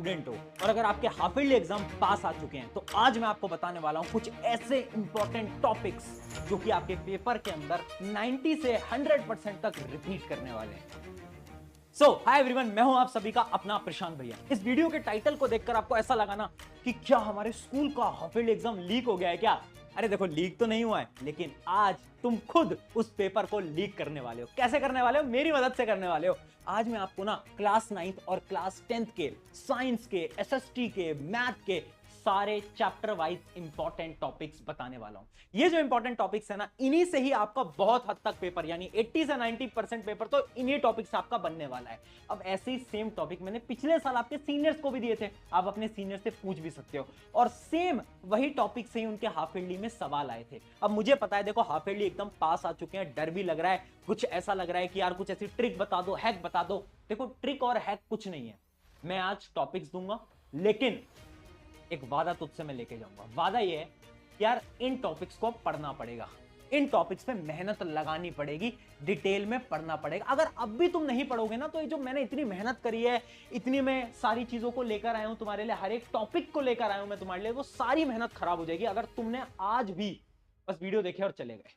Student हो और अगर आपके हाफ ईयरली एग्जाम पास आ चुके हैं तो आज मैं आपको बताने वाला हूं कुछ ऐसे इंपॉर्टेंट टॉपिक्स जो कि आपके पेपर के अंदर 90 से 100% तक रिपीट करने वाले हैं। हाय एवरीवन, मैं हूं आप सभी का अपना प्रशांत भैया। इस वीडियो के टाइटल को देखकर आपको ऐसा लगा ना कि क्या हमारे स्कूल का हाफ ईयरली एग्जाम लीक हो गया है क्या? अरे देखो, लीक तो नहीं हुआ है, लेकिन आज तुम खुद उस पेपर को लीक करने वाले हो। कैसे करने वाले हो? मेरी मदद से करने वाले हो। आज मैं आपको ना क्लास 9th और क्लास 10th के साइंस के, एसएसटी के, मैथ के सारे चैप्टर वाइज इंपॉर्टेंट टॉपिक्स बताने वाला हूं। ये जो इंपॉर्टेंट टॉपिक्स है ना, इन्हीं से ही आपका बहुत हद तक पेपर यानी 80 से 90% पेपर तो इन्हीं टॉपिक से आपका बनने वाला है। अब ऐसे ही सेम टॉपिक मैंने पिछले साल आपके सीनियर्स को भी दिए थे, आप अपने सीनियर से पूछ भी सकते हो, और सेम वही टॉपिक से ही उनके हाफ ईयरली में सवाल आए थे। अब मुझे पता है, देखो हाफ ईयरली एकदम पास आ चुके हैं, डर भी लग रहा है, कुछ ऐसा लग रहा है कि यार कुछ ऐसी ट्रिक बता दो, हैक बता दो। देखो, ट्रिक और हैक कुछ नहीं है। मैं आज टॉपिक्स दूंगा, लेकिन एक वादा तुझसे मैं लेके जाऊंगा। वादा ये है कि यार इन टॉपिक्स को पढ़ना पड़ेगा, इन टॉपिक्स पे मेहनत लगानी पड़ेगी, डिटेल में पढ़ना पड़ेगा। अगर अब भी तुम नहीं पढ़ोगे ना, तो ये जो मैंने इतनी मेहनत करी है, इतनी मैं सारी चीजों को लेकर आया हूं तुम्हारे लिए, हर एक टॉपिक को लेकर आया हूं मैं तुम्हारे लिए, वो सारी मेहनत खराब हो जाएगी अगर तुमने आज भी बस वीडियो देखे और चले गए।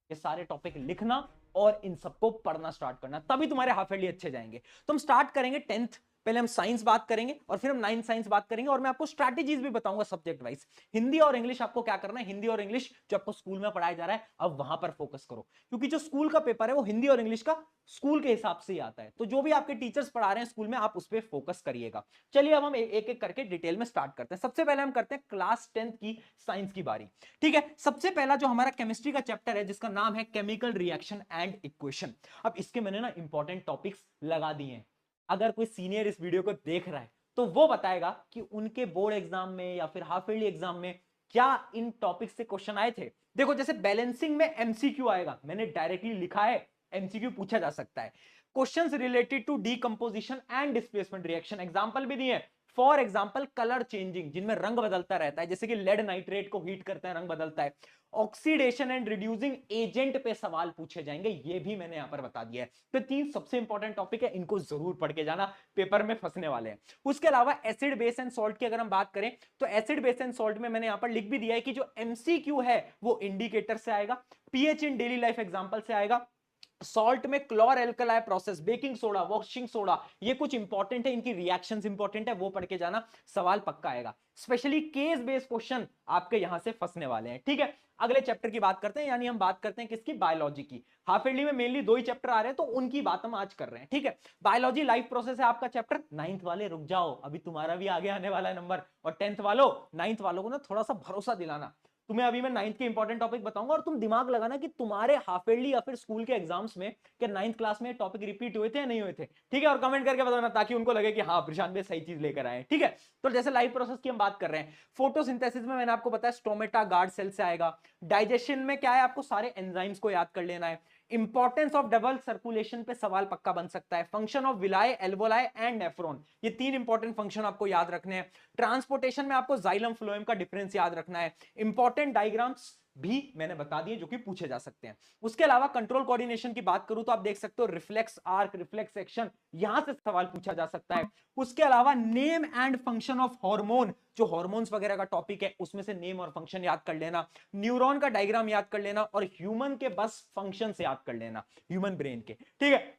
ये सारे टॉपिक लिखना और इन सबको पढ़ना स्टार्ट करना, तभी तुम्हारे हाफ ईयरली अच्छे जाएंगे। तुम स्टार्ट करेंगे 10th, पहले हम साइंस बात करेंगे और फिर हम 9th साइंस बात करेंगे, और मैं आपको स्ट्रैटेजीज भी बताऊंगा सब्जेक्ट वाइज। हिंदी और इंग्लिश आपको क्या करना है, हिंदी और इंग्लिश जो आपको स्कूल में पढ़ाया जा रहा है, अब वहां पर फोकस करो, क्योंकि जो स्कूल का पेपर है वो हिंदी और इंग्लिश का स्कूल के हिसाब से ही आता है। तो जो भी आपके टीचर्स पढ़ा रहे हैं स्कूल में, आप उस पर फोकस करिएगा। चलिए अब हम एक एक करके डिटेल में स्टार्ट करते हैं। सबसे पहले हम करते हैं क्लास 10th की साइंस की बारी। ठीक है, सबसे पहला जो हमारा केमिस्ट्री का चैप्टर है, जिसका नाम है केमिकल रिएक्शन एंड इक्वेशन। अब इसके मैंने ना इंपॉर्टेंट टॉपिक्स लगा दिए हैं। अगर कोई सीनियर इस वीडियो को देख रहा है तो वो बताएगा कि उनके बोर्ड एग्जाम में या फिर हाफ ईयरली एग्जाम में क्या इन टॉपिक से क्वेश्चन आए थे। देखो, जैसे बैलेंसिंग में एमसीक्यू आएगा, मैंने डायरेक्टली लिखा है, एमसीक्यू पूछा जा सकता है। Questions related to decomposition and displacement reaction, example भी दिए। फॉर एग्जांपल कलर चेंजिंग, जिनमें रंग बदलता रहता है, जैसे कि लेड नाइट्रेट को हीट करते हैं, रंग बदलता है। ऑक्सीडेशन एंड रिड्यूसिंग एजेंट पे सवाल पूछे जाएंगे, ये भी मैंने यहां पर बता दिया है। तो तीन सबसे इंपॉर्टेंट टॉपिक है, इनको जरूर पढ़ के जाना, पेपर में फंसने वाले हैं। उसके अलावा एसिड बेस एंड सॉल्ट की अगर हम बात करें, तो एसिड बेस एंड सॉल्ट में मैंने यहां पर लिख भी दिया है कि जो एमसीक्यू है वो इंडिकेटर से आएगा, pH in daily life example से आएगा, सॉल्ट में chlor alkali process, baking soda, washing soda, ये कुछ इंपॉर्टेंट है, इनकी रिएक्शंस इंपॉर्टेंट है, वो पढ़ के जाना, सवाल पक्का आएगा। स्पेशली केस बेस्ड क्वेश्चन आपके यहां से फंसने वाले हैं। ठीक है, अगले चैप्टर की बात करते हैं, यानी हम बात करते हैं किसकी, बायोलॉजी की। हाफ ईयरली में मेनली दो ही चैप्टर आ रहे हैं, तो उनकी बात हम आज कर रहे हैं। ठीक है, बायोलॉजी लाइफ प्रोसेस है आपका चैप्टर। 9th वाले रुक जाओ, अभी तुम्हारा भी आगे आने वाला है नंबर, और 10th वालों, 9th वालों को ना थोड़ा सा भरोसा दिलाना। तुम्हें अभी मैं 9th के इंपॉर्टेंट टॉपिक बताऊंगा, और तुम दिमाग लगाना कि तुम्हारे हाफ ईयरली या फिर स्कूल के एग्जाम्स में क्या 9th क्लास में टॉपिक रिपीट हुए थे या नहीं हुए थे। ठीक है, और कमेंट करके बताना, ताकि उनको लगे कि हाँ प्रशांत भाई सही चीज लेकर आए। ठीक है, तो जैसे लाइफ प्रोसेस की हम बात कर रहे हैं, फोटोसिंथेसिस में मैंने आपको बताया स्टोमेटा गार्ड सेल से आएगा। डाइजेशन में क्या है, आपको सारे एंजाइम्स को याद कर लेना है। इंपॉर्टेंस ऑफ डबल सर्कुलेशन पे सवाल पक्का बन सकता है। Function of विलाय, alveoli and nephron, ये तीन इंपॉर्टेंट फंक्शन आपको याद रखने हैं। ट्रांसपोर्टेशन में आपको जाइलम फ्लोएम का डिफरेंस याद रखना है। इंपॉर्टेंट डायग्राम्स भी मैंने बता दिए जो कि पूछे जा सकते हैं। उसके अलावा कंट्रोल कोऑर्डिनेशन की बात करूं तो आप देख सकते हो रिफ्लेक्स आर्क, रिफ्लेक्स एक्शन, यहां से सवाल पूछा जा सकता है। उसके अलावा name and function of hormone, जो हार्मोन्स वगैरह का टॉपिक है, उसमें से नेम और फंक्शन याद कर लेना। न्यूरॉन का डायग्राम याद कर लेना, और ह्यूमन के बस फंक्शन से याद कर लेना, ह्यूमन ब्रेन के। ठीक है,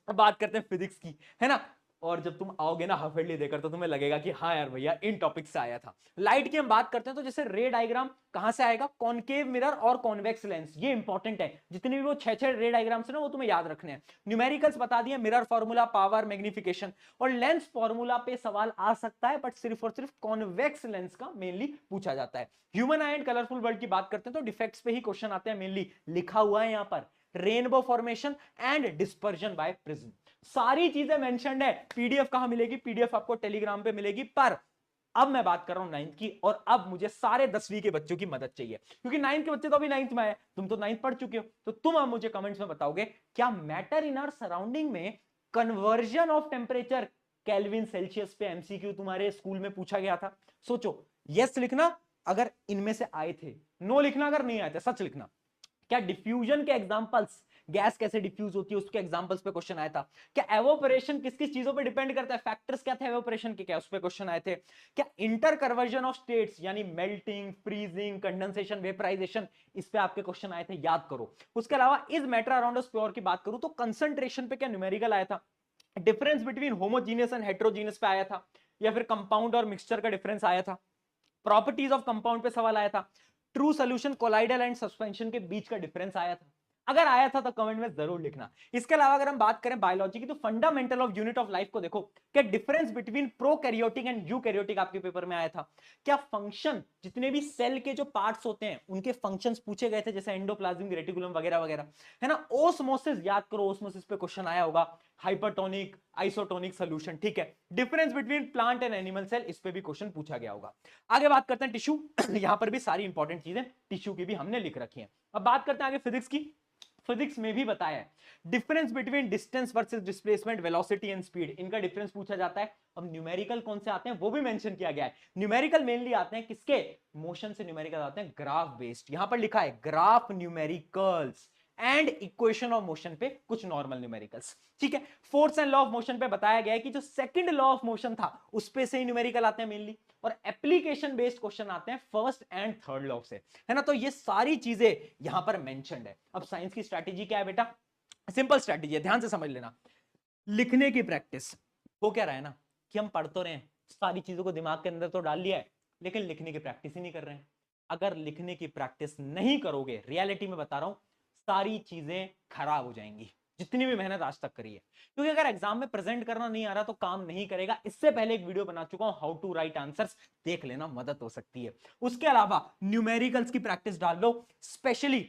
अब बात करते हैं फिजिक्स की, है ना। और जब तुम आओगे ना हाफ ईयरली देकर, तो तुम्हें लगेगा कि हाँ यार भैया इन टॉपिक से आया था। लाइट की हम बात करते हैं, तो जैसे रे डायग्राम कहां से आएगा, कॉनकेव मिरर और कॉन्वेक्स लेंस, ये इंपॉर्टेंट है। जितने भी वो 6 रे डायग्राम्स ना, वो तुम्हें याद रखने हैं। न्यूमेरिकल्स बता दिए, मिरर फार्मूला, पावर, मैग्निफिकेशन, और लेंस फार्मूला पे सवाल आ सकता है, बट सिर्फ और सिर्फ कॉन्वेक्स लेंस का मेनली पूछा जाता है। Human I and colourful world की बात करते हैं, तो डिफेक्ट्स पे ही क्वेश्चन आते हैं मेनली, लिखा हुआ है यहां पर, rainbow formation and dispersion by prism, सारी चीजें मेंशन्ड है। पीडीएफ कहां मिलेगी, पीडीएफ आपको टेलीग्राम पे मिलेगी। पर अब मैं बात कर रहा हूं 9th की, और अब मुझे सारे 10वीं के बच्चों की मदद चाहिए, क्योंकि 9th के बच्चे तो अभी 9th में आए, तुम तो 9th पढ़ चुके हो। तो तुम अब मुझे कमेंट्स में बताओगे, क्या मैटर इन आवर सराउंडिंग में conversion of temperature kelvin Celsius पे एमसीक्यू तुम्हारे स्कूल में पूछा गया था? सोचो, यस लिखना अगर इनमें से आए थे, नो लिखना अगर नहीं आए थे, सच लिखना। क्या डिफ्यूजन के एग्जांपल्स गैस कैसे डिफ्यूज होती है, उसके एग्जांपल्स पे क्वेश्चन आया था। क्या एवोपरेशन किस किस चीजों पे डिपेंड करता है, फैक्टर्स क्या थे एवोपरेशन के, क्या उस पे क्वेश्चन आए थे। क्या इंटर कन्वर्जन ऑफ स्टेट्स यानी मेल्टिंग, फ्रीजिंग, कंडेंसेशन, वेपराइजेशन, इस पे आपके क्वेश्चन आए थे, याद करो। उसके अलावा is matter around us pure की बात करूं तो कंसंट्रेशन पे क्या न्यूमेरिकल आया था, difference between homogeneous and heterogeneous पे आया था, या फिर कंपाउंड और मिक्सचर का डिफरेंस आया था, प्रॉपर्टीज ऑफ कंपाउंड पे सवाल आया था, true solution colloidal and suspension के बीच का डिफरेंस आया था। अगर आया था तो कमेंट में जरूर लिखना। इसके अलावा अगर हम बात करें बायोलॉजी की तो fundamental of unit of life को देखो, क्या difference between prokaryotic and eukaryotic आपके पेपर में आया था। क्या फंक्शन, जितने भी सेल के जो पार्ट्स होते हैं उनके फंक्शंस पूछे गए थे, जैसे एंडोप्लाज्मिक रेटिकुलम वगैरह वगैरह, है ना। ओस्मोसिस याद करो, ओस्मोसिस पे क्वेश्चन आया होगा, हाइपरटोनिक, आइसोटोनिक सोल्यूशन, ठीक है। Difference between plant and animal cell, इस पे भी क्वेश्चन पूछा गया होगा। आगे बात करते हैं टिश्यू यहां पर भी सारी इंपॉर्टेंट चीजें टिश्यू की भी हमने लिख रखी हैं। अब बात करते हैं आगे फिजिक्स की। फिजिक्स में भी बताया है difference between distance versus displacement, velocity and speed, इनका डिफरेंस पूछा जाता है। अब न्यूमेरिकल कौन से आते हैं वो भी मेंशन किया गया है। न्यूमेरिकल मेनली आते हैं किसके, मोशन से न्यूमेरिकल आते हैं ग्राफ बेस्ड, यहां पर लिखा है graph numericals and equation of motion पे कुछ नॉर्मल न्यूमेरिकल्स, ठीक है। Force and law of motion पे बताया गया है कि जो सेकंड लॉ ऑफ मोशन था उस पे से ही न्यूमेरिकल आते हैं मेनली, और एप्लीकेशन बेस्ड क्वेश्चन आते हैं फर्स्ट एंड थर्ड लॉ से, है ना। तो ये सारी चीजें यहां पर मेंशन्ड है। अब साइंस की स्ट्रैटेजी क्या है बेटा, सिंपल स्ट्रैटेजी है, ध्यान से समझ लेना। लिखने की प्रैक्टिस, हो क्या रहा है ना कि हम पढ़ तो रहे हैं, सारी चीजों को दिमाग के अंदर तो डाल लिया है, लेकिन लिखने की प्रैक्टिस ही नहीं कर रहे हैं। अगर लिखने की प्रैक्टिस नहीं करोगे, रियलिटी में बता रहा हूं, सारी चीजें खराब हो जाएंगी, जितनी भी मेहनत आज तक करी है। क्योंकि अगर एग्जाम में प्रेजेंट करना नहीं आ रहा तो काम नहीं करेगा। इससे पहले एक वीडियो बना चुका हूं, हाउ टू राइट आंसर्स, देख लेना, मदद हो सकती है। उसके अलावा न्यूमेरिकल्स की प्रैक्टिस डाल लो, स्पेशली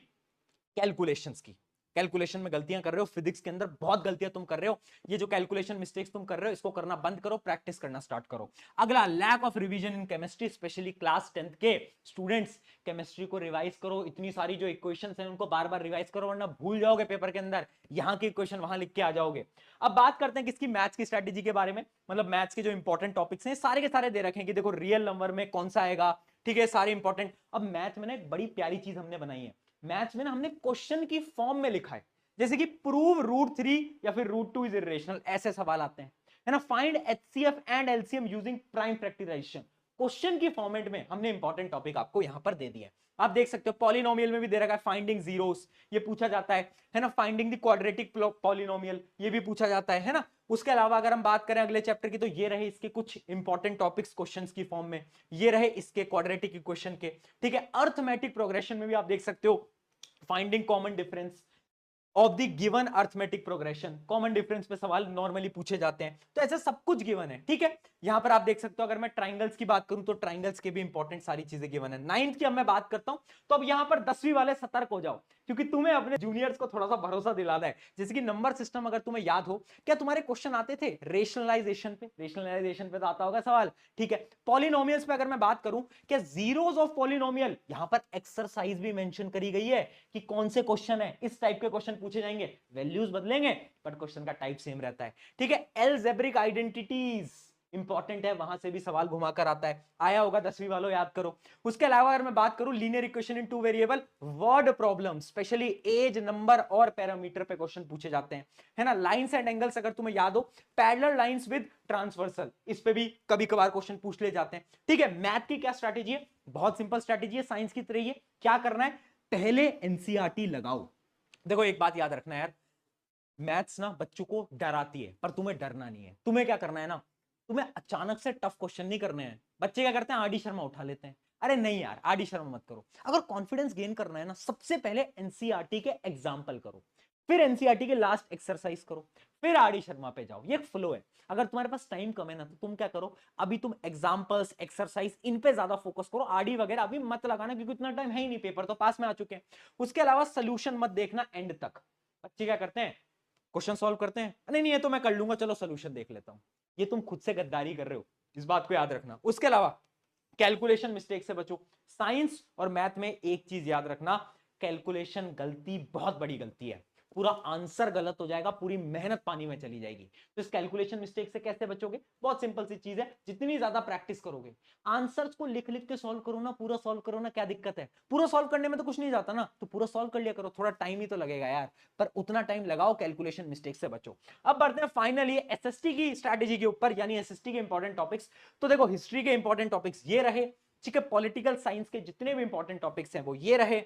कैलकुलेशंस की। कैलकुलेशन में गलतियां कर रहे हो, फिजिक्स के अंदर बहुत गलतियां तुम कर रहे हो, ये जो कैलकुलेशन मिस्टेक्स तुम कर रहे हो इसको करना बंद करो, प्रैक्टिस करना स्टार्ट करो। अगला, lack of revision in chemistry, specially class 10th के स्टूडेंट्स, केमिस्ट्री को रिवाइज करो, इतनी सारी जो इक्वेशंस हैं उनको बार बार रिवाइज करो, वरना भूल जाओगे पेपर के अंदर, यहां की इक्वेशन वहां लिख के आ जाओगे। अब बात करते हैं किसकी, मैथ्स की स्ट्रेटेजी के बारे में। मतलब मैथ्स के जो इंपॉर्टेंट टॉपिक्स हैं सारे के सारे दे रखे हैं कि देखो रियल नंबर में कौन सा आएगा, ठीक है, सारे इंपॉर्टेंट। अब मैथ में ना एक बड़ी प्यारी चीज हमने बनाई है, मैथ्स में ना हमने क्वेश्चन की फॉर्म में लिखा है, जैसे कि प्रूव √3 या फिर √2 इज इरेशनल, ऐसे सवाल आते हैं, है ना। Find HCF and LCM using prime factorisation, question की फॉर्मेट में हमने इंपॉर्टेंट टॉपिक आपको यहां पर दे दिया है। आप देख सकते हो पॉलिनोमियल में भी दे रखा है, फाइंडिंग जीरोस ये पूछा जाता है ना। फाइंडिंग द क्वाड्रेटिक पॉलिनोमियल ये भी पूछा जाता है ना। उसके अलावा अगर हम बात करें अगले चैप्टर की तो ये रहे इसके कुछ इंपॉर्टेंट टॉपिक्स क्वेश्चंस की फॉर्म में, ये रहे इसके क्वाड्रेटिक इक्वेशन के, ठीक है। अर्थमेटिक प्रोग्रेशन में भी आप देख सकते हो finding common difference of the given arithmetic progression, common difference पे सवाल नॉर्मली पूछे जाते हैं। तो ऐसा सब कुछ गिवन है, ठीक है। यहां पर आप देख सकते हो, अगर मैं ट्राइंगल्स की बात करूं तो ट्राइंगल्स के भी इंपॉर्टेंट सारी चीजें गिवन है। 9th की अब मैं बात करता हूं, तो अब यहां पर 10वीं वाले सतर्क हो जाओ, क्योंकि तुम्हें अपने जूनियर्स को थोड़ा सा भरोसा दिलाना है। जैसे कि नंबर सिस्टम अगर तुम्हें याद हो, क्या तुम्हारे क्वेश्चन आते थे रेशनलाइजेशन पे, रेशनलाइजेशन पे तो आता होगा सवाल, ठीक है। पॉलिनोमियल्स पे अगर मैं बात करूं, क्या जीरोस ऑफ पॉलिनोमियल, यहां पर एक्सरसाइज भी मेंशन करी गई है कि कौन से क्वेश्चन है, इस टाइप के क्वेश्चन पूछे जाएंगे, वैल्यूज बदलेंगे पर क्वेश्चन का टाइप सेम रहता है, ठीक है। अलजेब्रिक आइडेंटिटीज इंपॉर्टेंट है, वहां से भी सवाल घुमाकर आता है, आया होगा 10वीं वालों, याद करो। उसके अलावा अगर मैं बात करूं linear equation in two variable, word problem, specially age, number और पैरामीटर पे क्वेश्चन पूछे जाते हैं, है ना। लाइंस एंड एंगल्स अगर तुम्हें याद हो, पैरेलल लाइंस विद ट्रांसवर्सल, इस पे भी कभी कभार क्वेश्चन पूछ ले जाते हैं, ठीक है। मैथ की क्या स्ट्रैटेजी है, बहुत सिंपल स्ट्रैटेजी है, साइंस की तरह ही है। क्या करना है, पहले एनसीईआरटी लगाओ। देखो एक बात याद रखना यार, मैथ्स ना बच्चों को डराती है, पर तुम्हें डरना नहीं है। तुम्हें क्या करना है ना, तुम्हें अचानक से टफ क्वेश्चन नहीं करने हैं। बच्चे क्या करते हैं, आर डी शर्मा उठा लेते हैं, अरे नहीं यार आर डी शर्मा मत करो। अगर कॉन्फिडेंस गेन करना है ना, सबसे पहले एनसीईआरटी के एग्जाम्पल करो, फिर एनसीईआरटी के लास्ट एक्सरसाइज करो, फिर आर डी शर्मा पे जाओ, ये एक फ्लो है। अगर तुम्हारे पास टाइम कम है ना, तो तुम क्या करो, अभी तुम एग्जाम्पल्स, एक्सरसाइज, इन पे ज्यादा फोकस करो, आरडी वगैरह अभी मत लगाना, क्योंकि इतना टाइम है ही नहीं, पेपर तो पास में आ चुके हैं। उसके अलावा सोल्यूशन मत देखना एंड तक। बच्चे क्या करते हैं, क्वेश्चन सॉल्व करते हैं, नहीं नहीं ये तो मैं कर लूंगा, चलो सोल्यूशन देख लेता हूं। ये तुम खुद से गद्दारी कर रहे हो, इस बात को याद रखना। उसके अलावा कैलकुलेशन मिस्टेक से बचो। साइंस और मैथ में एक चीज याद रखना, कैलकुलेशन गलती बहुत बड़ी गलती है, पूरा आंसर गलत हो जाएगा, पूरी मेहनत पानी में चली जाएगी। तो इस कैलकुलेशन मिस्टेक से कैसे बचोगे? बहुत सिंपल सी चीज है, जितनी ज्यादा प्रैक्टिस करोगे, आंसर्स को लिख लिख के सॉल्व करो ना, पूरा सॉल्व करो ना, क्या दिक्कत है? पूरा सॉल्व करने में तो कुछ नहीं जाता ना, तो पूरा सॉल्व कर लिया करो, थोड़ा टाइम ही तो लगेगा यार, पर उतना टाइम लगाओ, कैलकुलेशन मिस्टेक से बचो। अब बढ़ते हैं फाइनली एसएसटी की स्ट्रैटेजी के ऊपर, यानी एसएसटी के इंपॉर्टेंट टॉपिक्स। तो देखो हिस्ट्री के इंपॉर्टेंट टॉपिक्स ये रहे, ठीक है, पॉलिटिकल साइंस के जितने भी इंपॉर्टेंट टॉपिक्स हैं वो ये रहे,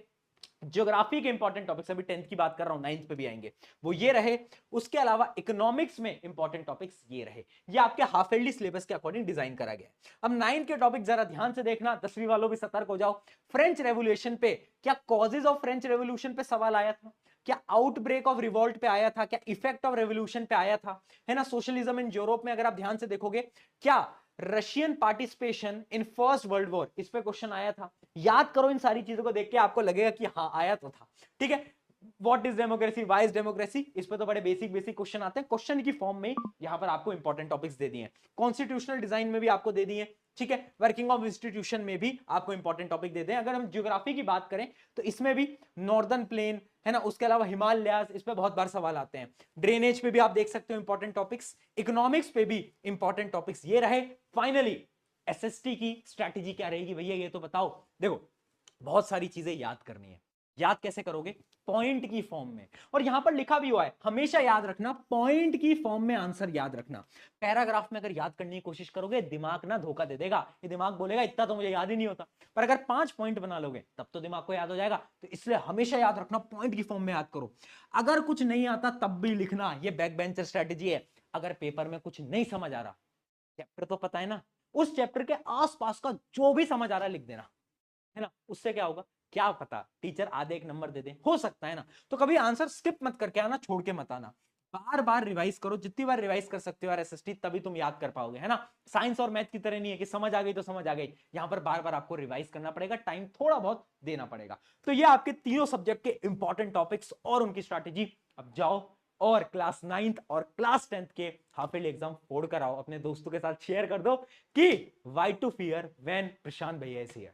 ज्योग्राफी के इंपॉर्टेंट टॉपिक्स, अभी 10th की बात कर रहा हूं, 9th पे भी आएंगे, वो ये रहे। उसके अलावा इकोनॉमिक्स में इंपॉर्टेंट टॉपिक्स ये रहे। ये आपके हाफ ईयरली सिलेबस के अकॉर्डिंग डिजाइन करा गया है। अब 9th के टॉपिक जरा ध्यान से देखना, 10वीं वालों भी सतर्क हो जाओ। फ्रेंच रेवोल्यूशन पे, क्या कॉजेज ऑफ फ्रेंच रेवोल्यूशन पे सवाल आया था? क्या आउटब्रेक ऑफ रिवॉल्ट पे आया था? क्या इफेक्ट ऑफ रेवोल्यूशन पे आया था? है ना, सोशलिज्म इन यूरोप में अगर आप ध्यान से देखोगे, क्या Russian participation in first world war, इस पे क्वेश्चन आया था? याद करो, इन सारी चीजों को देख के आपको लगेगा कि हाँ आया तो था, ठीक है। What is democracy, why is democracy, इस पे तो बड़े बेसिक बेसिक क्वेश्चन आते हैं, क्वेश्चन की फॉर्म में यहां पर आपको इंपॉर्टेंट टॉपिक्स दे दिए हैं। कॉन्स्टिट्यूशनल डिजाइन में भी आपको दे दिए, ठीक है। वर्किंग ऑफ इंस्टीट्यूशन में भी आपको इंपॉर्टेंट टॉपिक दे दें। अगर हम ज्योग्राफी की बात करें तो इसमें भी नॉर्दर्न प्लेन, है ना, उसके अलावा हिमालयाज, इस पे बहुत बार सवाल आते हैं। ड्रेनेज पे भी आप देख सकते हो इंपॉर्टेंट टॉपिक्स, इकोनॉमिक्स पे भी इंपॉर्टेंट टॉपिक्स ये रहे। फाइनली एसएसटी की स्ट्रैटेजी क्या रहेगी भैया, ये तो बताओ। देखो बहुत सारी चीजें याद करनी है, याद कैसे करोगे? पॉइंट की फॉर्म में, और यहां पर लिखा भी हुआ है, हमेशा याद रखना, पॉइंट की फॉर्म में आंसर याद रखना। पैराग्राफ में अगर याद करने की कोशिश करोगे, दिमाग ना धोखा दे देगा, ये दिमाग बोलेगा इतना तो मुझे याद ही नहीं होता, पर अगर 5 पॉइंट बना लोगे तब तो दिमाग को याद हो जाएगा। तो इसलिए हमेशा याद रखना, पॉइंट की फॉर्म में याद करो। अगर कुछ नहीं आता तब भी लिखना, ये बैक बेंचर स्ट्रेटेजी है। अगर पेपर में कुछ नहीं समझ आ रहा, चैप्टर तो पता है ना, उस चैप्टर के आसपास का जो भी समझ आ रहा है लिख देना, है ना। उससे क्या होगा, क्या पता टीचर आधे एक नंबर दे दे, हो सकता है ना। तो कभी आंसर स्किप मत करके आना, छोड़ के मत आना, बार बार रिवाइज करो, जितनी बार रिवाइज कर सकते हो यार एसएसटी, तभी तुम याद कर पाओगे, है ना। साइंस और मैथ की तरह नहीं है कि समझ आ गई तो समझ आ गई, यहां पर बार बार आपको रिवाइज करना पड़ेगा, टाइम थोड़ा बहुत देना पड़ेगा। तो ये आपके तीनों सब्जेक्ट के इंपॉर्टेंट टॉपिक्स और उनकी स्ट्रैटेजी। अब जाओ और क्लास 9th और क्लास 10th के हाफ ईयरली एग्जाम फोड़ कर आओ, अपने दोस्तों के साथ शेयर कर दो कि व्हाई टू फियर व्हेन प्रशांत भैया इज हियर।